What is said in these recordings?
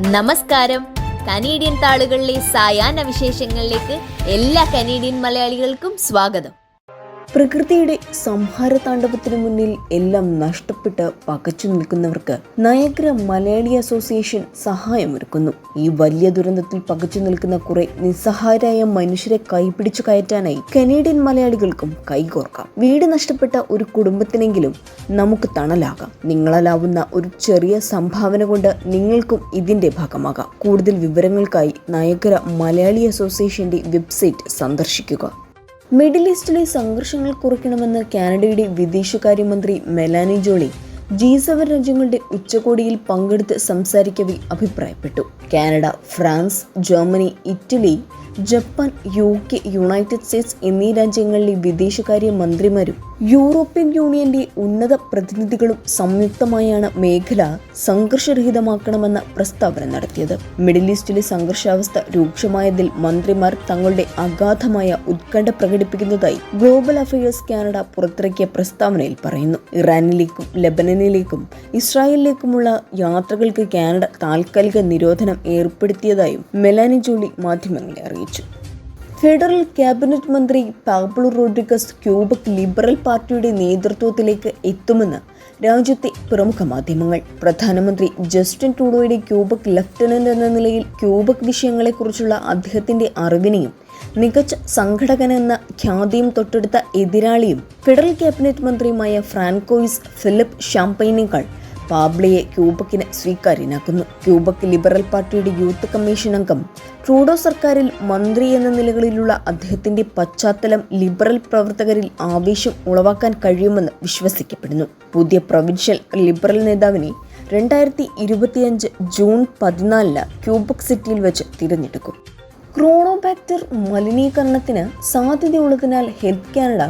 നമസ്കാരം. കനേഡിയൻ താളുകളിലെ സായാഹ്ന വിശേഷങ്ങളിലേക്ക് എല്ലാ കനേഡിയൻ മലയാളികൾക്കും സ്വാഗതം. പ്രകൃതിയുടെ സംഹാര താണ്ഡവത്തിനു മുന്നിൽ എല്ലാം നഷ്ടപ്പെട്ട് പകച്ചു നിൽക്കുന്നവർക്ക് നയഗ്ര മലയാളി അസോസിയേഷൻ സഹായമൊരുക്കുന്നു. ഈ വലിയ ദുരന്തത്തിൽ പകച്ചു നിൽക്കുന്ന കുറെ നിസ്സഹായരായ മനുഷ്യരെ കൈപിടിച്ചു കയറ്റാനായി കനേഡിയൻ മലയാളികൾക്കും കൈകോർക്കാം. വീട് നഷ്ടപ്പെട്ട ഒരു കുടുംബത്തിനെങ്കിലും നമുക്ക് തണലാകാം. നിങ്ങളാലാവുന്ന ഒരു ചെറിയ സംഭാവന കൊണ്ട് നിങ്ങൾക്കും ഇതിന്റെ ഭാഗമാകാം. കൂടുതൽ വിവരങ്ങൾക്കായി നയഗ്ര മലയാളി അസോസിയേഷന്റെ വെബ്സൈറ്റ് സന്ദർശിക്കുക. മിഡിൽ ഈസ്റ്റിലെ സംഘർഷങ്ങൾ കുറയ്ക്കണമെന്ന് കാനഡയുടെ വിദേശകാര്യമന്ത്രി മെലാനി ജോളി G7 രാജ്യങ്ങളുടെ ഉച്ചകോടിയിൽ പങ്കെടുത്ത് സംസാരിക്കവെ അഭിപ്രായപ്പെട്ടു. Canada, France, Germany, Italy, Japan, UK, United States എന്നീ രാജ്യങ്ങളിലെ വിദേശകാര്യ മന്ത്രിമാരും യൂറോപ്യൻ യൂണിയന്റെ ഉന്നത പ്രതിനിധികളും സംയുക്തമായാണ് മേഖല സംഘർഷരഹിതമാക്കണമെന്ന പ്രസ്താവന നടത്തിയത്. മിഡിൽ ഈസ്റ്റിലെ സംഘർഷാവസ്ഥ രൂക്ഷമായതിൽ മന്ത്രിമാർ തങ്ങളുടെ അഗാധമായ ഉത്കണ്ഠ പ്രകടിപ്പിക്കുന്നതായി ഗ്ലോബൽ അഫയേഴ്സ് കാനഡ പുറത്തിറക്കിയ പ്രസ്താവനയിൽ പറയുന്നു. ഇറാനിലേക്കും ലെബനനിലേക്കും ഇസ്രായേലിലേക്കുമുള്ള യാത്രകൾക്ക് കാനഡ താൽക്കാലിക നിരോധനം ഏർപ്പെടുത്തിയതായും മെലാനി ജോളി മാധ്യമങ്ങളെ അറിയിച്ചു. ഫെഡറൽ ക്യാബിനറ്റ് മന്ത്രി പാബ്ലോ റോഡ്രിഗസ് ക്യൂബക് ലിബറൽ പാർട്ടിയുടെ നേതൃത്വത്തിലേക്ക് എത്തുമെന്ന് രാജ്യത്തെ പ്രമുഖ മാധ്യമങ്ങൾ. പ്രധാനമന്ത്രി ജസ്റ്റിൻ ട്രൂഡോയുടെ ക്യൂബക് ലഫ്റ്റനന്റ് എന്ന നിലയിൽ ക്യൂബക് വിഷയങ്ങളെക്കുറിച്ചുള്ള അദ്ദേഹത്തിന്റെ അറിവിനെയും മികച്ച സംഘടകനെന്ന ഖ്യാതിയും തൊട്ടടുത്ത എതിരാളിയും ഫെഡറൽ ക്യാബിനറ്റ് മന്ത്രിയുമായ ഫ്രാൻകോയിസ് ഫിലിപ്പ് ഷാംപൈനേക്കാൾ പാബ്ലോയെ ക്യൂബക്കിന് സ്വീകാര്യനാക്കുന്നു. ക്യൂബക് ലിബറൽ പാർട്ടിയുടെ യൂത്ത് കമ്മീഷൻ അംഗം ട്രൂഡോ സർക്കാരിൽ മന്ത്രി എന്ന നിലകളിലുള്ള അദ്ദേഹത്തിന്റെ പശ്ചാത്തലം ലിബറൽ പ്രവർത്തകരിൽ ആവേശം ഉളവാക്കാൻ കഴിയുമെന്ന് വിശ്വസിക്കപ്പെടുന്നു. പുതിയ പ്രൊവിൻഷ്യൽ ലിബറൽ നേതാവിനെ 2025 ജൂൺ 14 ക്യൂബക് സിറ്റിയിൽ വെച്ച് തിരഞ്ഞെടുക്കും. ക്രോണോബാക്ടർ മലിനീകരണത്തിന് സാധ്യതയുള്ളതിനാൽ ഹെൽത്ത് കാനഡ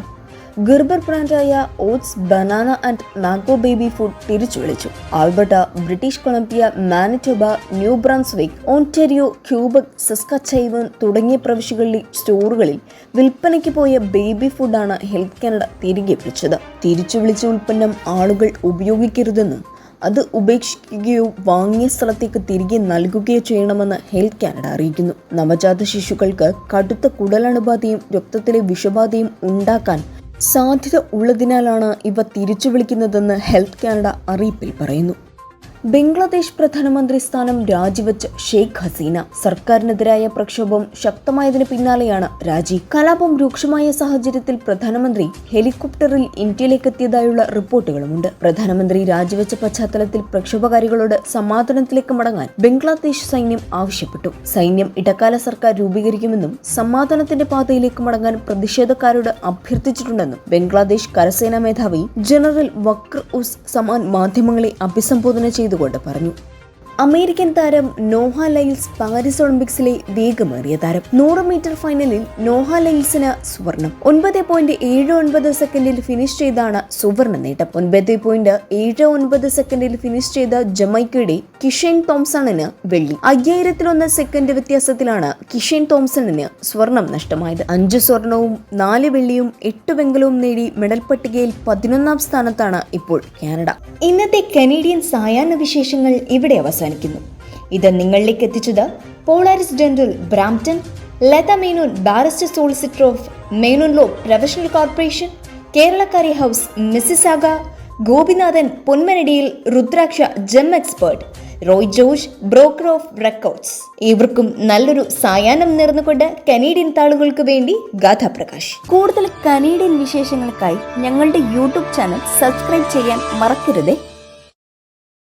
ഗർബർ ബ്രാൻഡായ oats, banana and mango baby food തിരിച്ചുവിളിച്ചു. Alberta, British Columbia, Manitoba, New Brunswick, Ontario, Quebec, Saskatchewan തുടങ്ങിയ പ്രവിശ്യകളിലെ സ്റ്റോറുകളിൽ വിൽപ്പനയ്ക്ക് പോയ ബേബി ഫുഡാണ് ഹെൽത്ത് കാനഡ തിരികെ വിളിച്ചത്. തിരിച്ചുവിളിച്ച ഉൽപ്പന്നം ആളുകൾ ഉപയോഗിക്കരുതെന്നും അത് ഉപേക്ഷിക്കുകയോ വാങ്ങിയ സ്ഥലത്തേക്ക് തിരികെ നൽകുകയോ ചെയ്യണമെന്ന് ഹെൽത്ത് കാനഡ അറിയിക്കുന്നു. നവജാത ശിശുക്കൾക്ക് കടുത്ത കുടലണുബാധയും രക്തത്തിലെ വിഷബാധയും ഉണ്ടാക്കാൻ സാധ്യത ഉള്ളതിനാലാണ് ഇവ തിരിച്ചു വിളിക്കുന്നതെന്ന് ഹെൽത്ത് കാനഡ അറിയിപ്പിൽ പറയുന്നു. ബംഗ്ലാദേശ് പ്രധാനമന്ത്രി സ്ഥാനം രാജിവെച്ച ഷെയ്ഖ് ഹസീന. സർക്കാരിനെതിരായ പ്രക്ഷോഭം ശക്തമായതിനു പിന്നാലെയാണ് രാജി. കലാപം രൂക്ഷമായ സാഹചര്യത്തിൽ പ്രധാനമന്ത്രി ഹെലികോപ്റ്ററിൽ ഇന്ത്യയിലേക്ക് എത്തിയതായുള്ള റിപ്പോർട്ടുകളുമുണ്ട്. പ്രധാനമന്ത്രി രാജിവെച്ച പശ്ചാത്തലത്തിൽ പ്രക്ഷോഭകാരികളോട് സമാധാനത്തിലേക്ക് മടങ്ങാൻ ബംഗ്ലാദേശ് സൈന്യം ആവശ്യപ്പെട്ടു. സൈന്യം ഇടക്കാല സർക്കാർ രൂപീകരിക്കുമെന്നും സമാധാനത്തിന്റെ പാതയിലേക്ക് മടങ്ങാൻ പ്രതിഷേധക്കാരോട് അഭ്യർത്ഥിച്ചിട്ടുണ്ടെന്നും ബംഗ്ലാദേശ് കരസേനാ മേധാവി ജനറൽ വക്ർ ഉസ് സമാൻ മാധ്യമങ്ങളെ അഭിസംബോധന ചെയ്തുകൊണ്ട് പറഞ്ഞു. അമേരിക്കൻ താരം നോഹ ലൈൽസ് പാരീസ് ഒളിമ്പിക്സിലെ വേഗമേറിയ താരം. 100 മീറ്റർ ഫൈനലിൽ നോഹ ലൈൽസിന് സ്വർണം. 9.79 സെക്കൻഡിൽ ഫിനിഷ് ചെയ്താണ് സുവർണ നേട്ടം. 9.79 സെക്കൻഡിൽ ഫിനിഷ് ചെയ്ത ജമൈക്കയുടെ കിഷെൻ തോംസണിന് വെള്ളി. 5001 സെക്കൻഡ് വ്യത്യാസത്തിലാണ് കിഷെൻ തോംസണിന് സ്വർണം നഷ്ടമായത്. 5 സ്വർണവും 4 വെള്ളിയും 8 വെങ്കലവും നേടി മെഡൽ പട്ടികയിൽ 11ാം സ്ഥാനത്താണ് ഇപ്പോൾ കാനഡ. ഇന്നത്തെ കനേഡിയൻ സായാഹ്ന വിശേഷങ്ങൾ ഇവിടെ അവസാനിക്കുന്നു. ഇത് നിങ്ങളിലേക്ക് എത്തിച്ചത് Polaris dental Brampton, Latha Menon barrister solicitor of Menon law professional corporation, Keralakkari house Mississauga, Gopinathan പൊന്മനടിയിൽ, Rudraksha gem expert, Roy George broker of records. ഇവർക്കും നല്ലൊരു സായാഹ്നം നേർന്നുകൊണ്ട് കനേഡിയൻ താളുകൾക്ക് വേണ്ടി ഗാഥ പ്രകാശ്. കൂടുതൽ കനേഡിയൻ വിശേഷങ്ങൾക്കായി ഞങ്ങളുടെ യൂട്യൂബ് ചാനൽ സബ്സ്ക്രൈബ് ചെയ്യാൻ മറക്കരുതേ.